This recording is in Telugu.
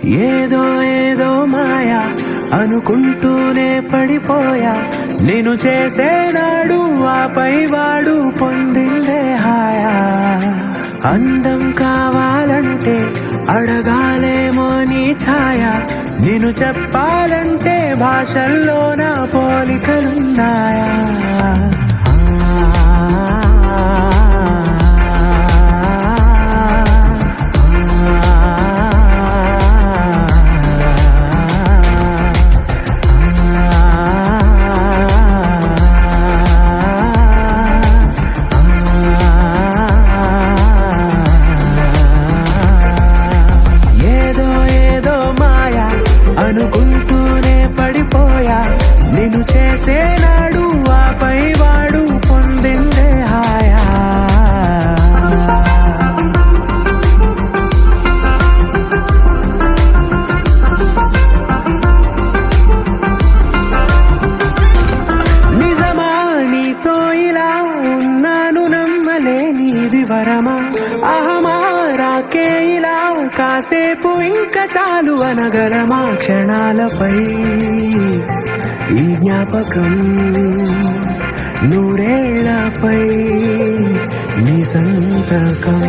ఏదో ఏదో మాయా అనుకుంటూనే పడిపోయా, నేను చేసేనాడు ఆపై వాడు పొందిందే హాయా. అందం కావాలంటే అడగాలేమో నీ ఛాయ, నేను చెప్పాలంటే భాషల్లో నా పోలికలున్నాయా. అనుకుంటూనే పడిపోయా, నేను చేసేనాడు ఆపై వాడు పొందిందే హాయా. నిజమా నీతో ఇలా ఉన్నాను నమ్మలేనిది వరమా, అహమా రాకే ఇలా కాసేపు ఇంకా చాలు అనగలమా. క్షణాలపై ఈ జ్ఞాపకం, నూరేళ్లపై నీ సంతకం.